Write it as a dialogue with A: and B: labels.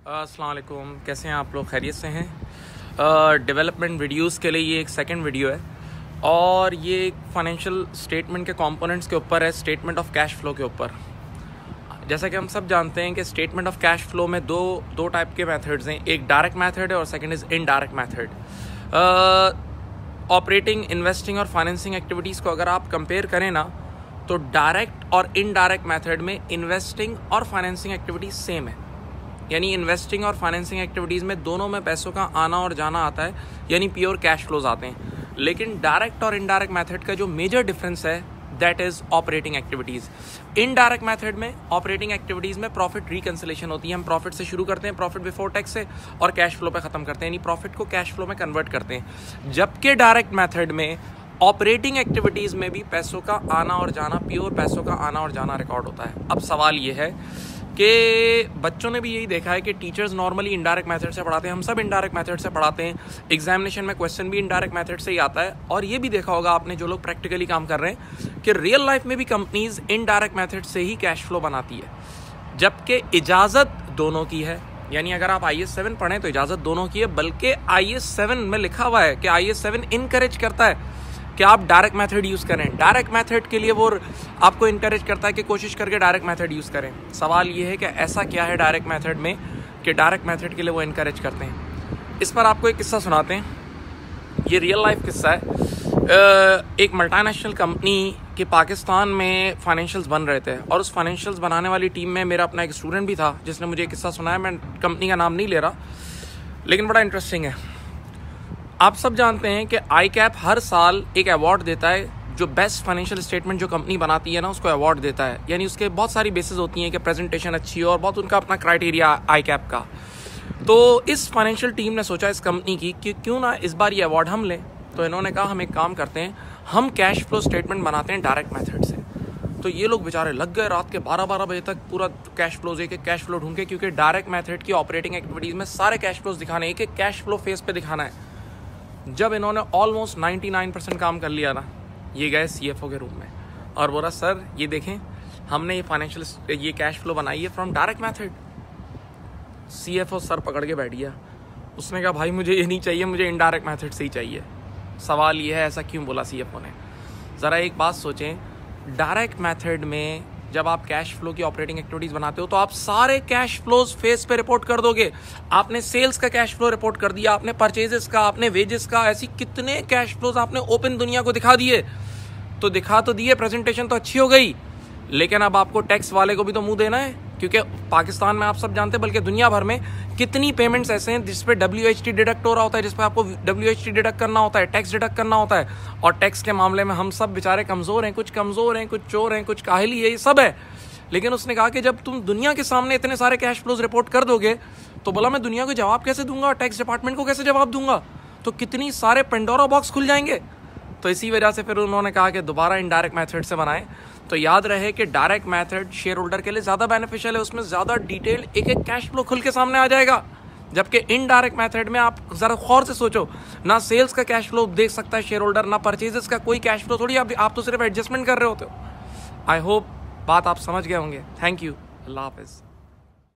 A: अस्सलाम वालेकुम, कैसे हैं आप लोग? खैरियत से हैं? डेवलपमेंट वीडियोस के लिए ये एक सेकंड वीडियो है और ये एक फाइनेंशियल स्टेटमेंट के कंपोनेंट्स के ऊपर है, स्टेटमेंट ऑफ कैश फ्लो के ऊपर। जैसा कि हम सब जानते हैं कि स्टेटमेंट ऑफ कैश फ्लो में दो टाइप के मेथड्स हैं, एक डायरेक्ट मेथड है और second is indirect method. Operating, investing और फाइनेंसिंग एक्टिविटीज़ को अगर आप कंपेयर करें ना, तो डायरेक्ट और इनडायरेक्ट मेथड में इन्वेस्टिंग और फाइनेंसिंग एक्टिविटीज़ सेम है। यानी इन्वेस्टिंग और फाइनेंसिंग एक्टिविटीज़ में दोनों में पैसों का आना और जाना आता है, यानी प्योर कैश फ्लोज आते हैं। लेकिन डायरेक्ट और इनडायरेक्ट मेथड का जो मेजर डिफरेंस है that is operating activities. Indirect method में ऑपरेटिंग एक्टिविटीज़ में प्रॉफिट रिकंसिलेशन होती है। हम प्रॉफिट से शुरू करते हैं, प्रॉफिट बिफोर टैक्स से, और कैश फ्लो पे ख़त्म करते हैं, यानी प्रॉफिट को कैश फ्लो में कन्वर्ट करते हैं। जबकि डायरेक्ट मेथड में ऑपरेटिंग एक्टिविटीज़ में भी पैसों का आना और जाना, प्योर पैसों का आना और जाना रिकॉर्ड होता है। अब सवाल ये है कि बच्चों ने भी यही देखा है कि टीचर्स नॉर्मली इनडायरेक्ट मेथड से पढ़ाते हैं, हम सब इनडायरेक्ट मेथड से पढ़ाते हैं, एग्जामिनेशन में क्वेश्चन भी इनडायरेक्ट मेथड से ही आता है। और ये भी देखा होगा आपने, जो लोग प्रैक्टिकली काम कर रहे हैं, कि रियल लाइफ में भी कंपनीज इनडायरेक्ट मेथड से ही कैश फ्लो बनाती है, जबकि इजाज़त दोनों की है। यानी अगर आप IAS 7 पढ़ें तो इजाज़त दोनों की है, बल्कि IAS 7 में लिखा हुआ है कि IAS 7 इनकरेज करता है कि आप डायरेक्ट मेथड यूज़ करें। डायरेक्ट मेथड के लिए वो आपको इनकरेज करता है कि कोशिश करके डायरेक्ट मेथड यूज़ करें। सवाल ये है कि ऐसा क्या है डायरेक्ट मेथड में कि डायरेक्ट मेथड के लिए वो इनकरेज करते हैं। इस पर आपको एक किस्सा सुनाते हैं, ये रियल लाइफ किस्सा है। एक मल्टीनेशनल कंपनी के पाकिस्तान में फाइनेंशियल्स बन रहे थे, और उस फाइनेंशियल्स बनाने वाली टीम में मेरा अपना एक स्टूडेंट भी था जिसने मुझे एक किस्सा सुनाया। मैं कंपनी का नाम नहीं ले रहा, लेकिन बड़ा इंटरेस्टिंग है। आप सब जानते हैं कि ICAP हर साल एक अवार्ड देता है, जो बेस्ट फाइनेंशियल स्टेटमेंट जो कंपनी बनाती है ना, उसको अवार्ड देता है। यानी उसके बहुत सारी बेसिस होती हैं कि प्रेजेंटेशन अच्छी हो और बहुत उनका अपना क्राइटेरिया ICAP का। तो इस फाइनेंशियल टीम ने सोचा, इस कंपनी की, कि क्यों ना इस बार ये अवार्ड हम लें। तो इन्होंने कहा हम एक काम करते हैं, हम कैश फ्लो स्टेटमेंट बनाते हैं डायरेक्ट मेथड से। तो ये लोग बेचारे लग गए रात के 12-12 बजे तक पूरा कैश फ्लोज, एक एक कैश फ्लो ढूंढ के, क्योंकि डायरेक्ट मेथड की ऑपरेटिंग एक्टिविटीज़ में सारे कैश फ्लोज दिखाने, एक एक कैश फ्लो फेस पे दिखाना है। जब इन्होंने ऑलमोस्ट 99% काम कर लिया ना, ये गए CFO के रूम में और बोला, सर ये देखें, हमने ये फाइनेंशियल ये कैश फ्लो बनाई है from direct method. CFO sir पकड़ के बैठ गया। उसने कहा, भाई मुझे ये नहीं चाहिए, मुझे इनडायरेक्ट मेथड से ही चाहिए। सवाल ये है, ऐसा क्यों बोला CFO ने? ज़रा एक बात सोचें, डायरेक्ट मेथड में जब आप कैश फ्लो की ऑपरेटिंग एक्टिविटीज़ बनाते हो तो आप सारे कैश फ्लोज फेस पे रिपोर्ट कर दोगे। आपने सेल्स का कैश फ्लो रिपोर्ट कर दिया, आपने परचेजेस का, आपने वेजेस का, ऐसी कितने कैश फ्लोज आपने ओपन दुनिया को दिखा दिए। तो दिखा तो दिए, प्रेजेंटेशन तो अच्छी हो गई, लेकिन अब आपको टैक्स वाले को भी तो मुंह देना है, क्योंकि पाकिस्तान में आप सब जानते हैं, बल्कि दुनिया भर में कितनी पेमेंट्स ऐसे हैं जिस पे WHT डिडक्ट हो रहा होता है, जिस पे आपको WHT डिडक्ट करना होता है, टैक्स डिडक्ट करना होता है। और टैक्स के मामले में हम सब बेचारे कमज़ोर हैं, कुछ कमज़ोर हैं, कुछ चोर हैं, कुछ काहिली है, ये सब है। लेकिन उसने कहा कि जब तुम दुनिया के सामने इतने सारे कैश फ्लोज रिपोर्ट कर दोगे, तो बोला मैं दुनिया को जवाब कैसे दूंगा, टैक्स डिपार्टमेंट को कैसे जवाब दूंगा, तो कितनी सारे पेंडोरा बॉक्स खुल जाएंगे। तो इसी वजह से फिर उन्होंने कहा कि दोबारा इनडायरेक्ट मेथड से बनाएं। तो याद रहे कि डायरेक्ट मेथड शेयर होल्डर के लिए ज़्यादा बेनिफिशियल है, उसमें ज़्यादा डिटेल एक एक कैश फ्लो खुल के सामने आ जाएगा। जबकि इनडायरेक्ट मेथड में आप ज़रा गौर से सोचो, ना सेल्स का कैश फ्लो देख सकता है शेयर होल्डर, ना परचेजेस का कोई कैश फ्लो, थोड़ी आप तो सिर्फ एडजस्टमेंट कर रहे होते हो। आई होप बात आप समझ गए होंगे। थैंक यू, अल्लाह हाफिज़।